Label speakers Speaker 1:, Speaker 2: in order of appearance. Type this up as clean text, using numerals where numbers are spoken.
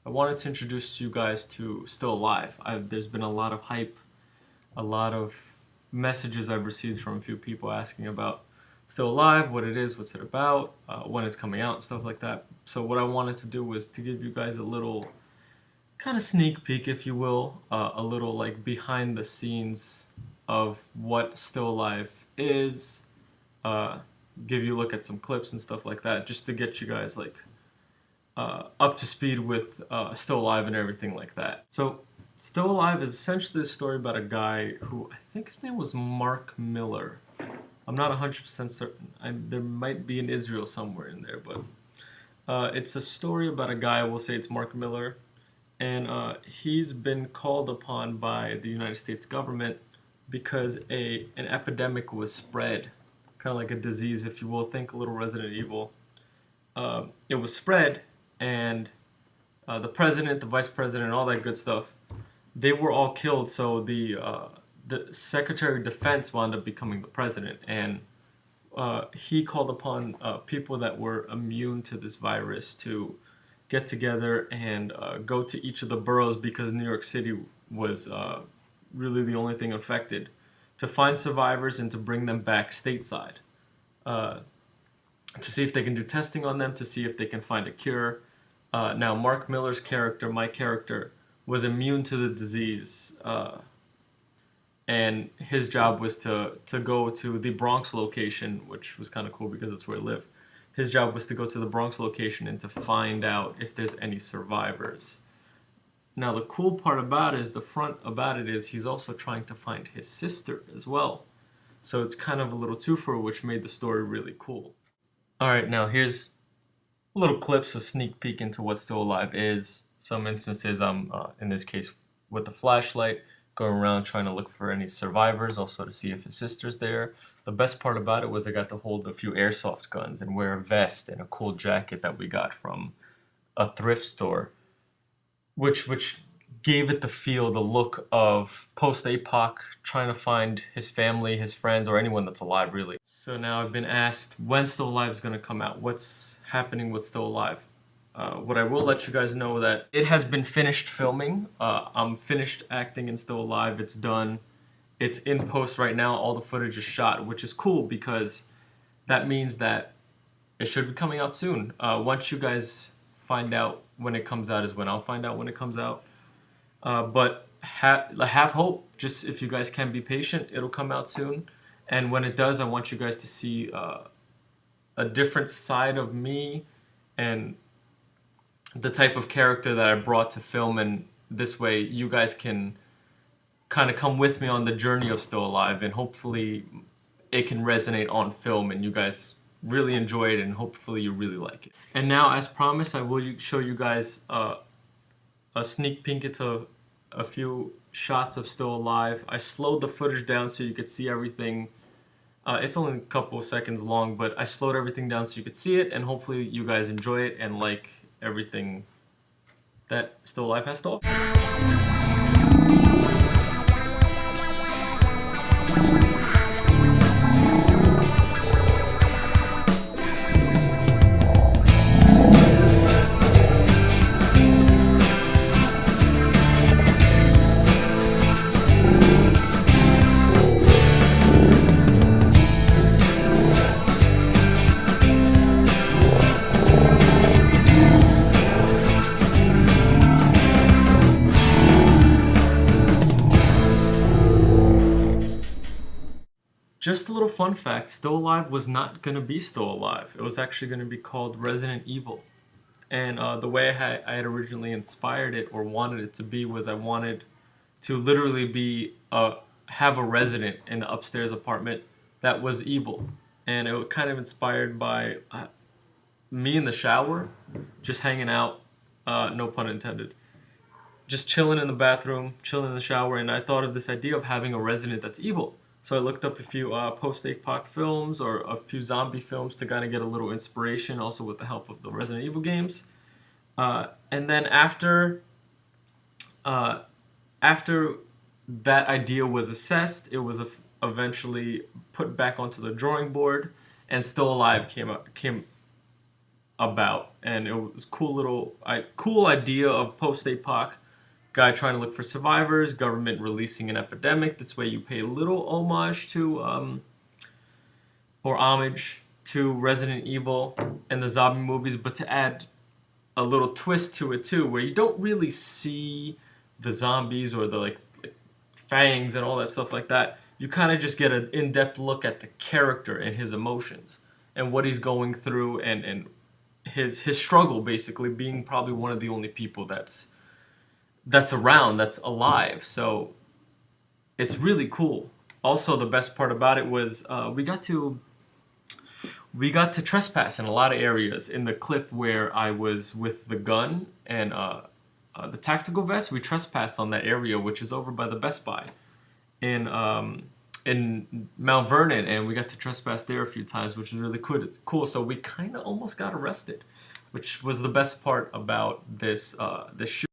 Speaker 1: I wanted to introduce you guys to Still Alive. There's been a lot of hype, a lot of messages I've received from a few people asking about Still Alive, what it is, what's it about, when it's coming out, and stuff like that. So what I wanted to do was to give you guys a little kind of sneak peek, if you will, a little like behind the scenes of what Still Alive is, uh, give you a look at some clips and stuff like that, just to get you guys like up to speed with Still Alive and everything like that. So, Still Alive is essentially a story about a guy who I think his name was Mark Miller. I'm not 100% certain. There might be an Israel somewhere in there, but it's a story about a guy. We'll say it's Mark Miller, and he's been called upon by the United States government because an epidemic was spread, kind of like a disease, if you will. Think a little Resident Evil. It was spread, and the president, the vice president, all that good stuff, they were all killed. So the Secretary of Defense wound up becoming the president, and he called upon people that were immune to this virus to get together and go to each of the boroughs, because New York City was really the only thing affected, to find survivors and to bring them back stateside. Uh, to see if they can do testing on them, to see if they can find a cure. Now, Mark Miller's character, my character, was immune to the disease, and his job was to go to the Bronx location, which was kind of cool because that's where I live. His job was to go to the Bronx location and to find out if there's any survivors. Now, the cool part about it is, the front about it is, he's also trying to find his sister as well. So it's kind of a little twofer, which made the story really cool. All right, now here's little clips, a sneak peek into what Still Alive is. Some instances, I'm in this case with a flashlight, going around trying to look for any survivors, also to see if his sister's there. The best part about it was I got to hold a few airsoft guns and wear a vest and a cool jacket that we got from a thrift store, which gave it the feel, the look of post-APOC, trying to find his family, his friends, or anyone that's alive, really. So now I've been asked when Still Alive is going to come out. What's happening with Still Alive? What I will let you guys know that it has been finished filming. I'm finished acting in Still Alive. It's done. It's in post right now. All the footage is shot, which is cool because that means that it should be coming out soon. Once you guys find out when it comes out is when I'll find out when it comes out. But have hope. Just if you guys can be patient, it'll come out soon. And when it does, I want you guys to see a different side of me and the type of character that I brought to film. And this way, you guys can kind of come with me on the journey of Still Alive, and hopefully it can resonate on film and you guys really enjoy it, and hopefully you really like it. And now, as promised, I will show you guys a sneak peek into a few shots of Still Alive. I slowed the footage down so you could see everything. It's only a couple of seconds long, but I slowed everything down so you could see it, and hopefully you guys enjoy it and like everything that Still Alive has to offer. Just a little fun fact, Still Alive was not going to be Still Alive. It was actually going to be called Resident Evil. And the way I had originally inspired it or wanted it to be was I wanted to literally have a resident in the upstairs apartment that was evil. And it was kind of inspired by me in the shower, just hanging out, no pun intended. Just chilling in the bathroom, chilling in the shower, and I thought of this idea of having a resident that's evil. So I looked up a few post-APOC films or a few zombie films to kind of get a little inspiration, also with the help of the Resident Evil games. And then after that idea was assessed, it was eventually put back onto the drawing board, and Still Alive about, and it was cool idea of post-apoc guy trying to look for survivors, government releasing an epidemic. This way, you pay a little homage to or homage to Resident Evil and the zombie movies, but to add a little twist to it too, where you don't really see the zombies or the like fangs and all that stuff like that. You kind of just get an in-depth look at the character and his emotions and what he's going through, and his struggle, basically being probably one of the only people that's around, that's alive. So it's really cool. Also, the best part about it was we got to trespass in a lot of areas. In the clip where I was with the gun and the tactical vest, we trespassed on that area, which is over by the Best Buy in Mount Vernon, and we got to trespass there a few times, which was really cool. So we kind of almost got arrested, which was the best part about this shoot.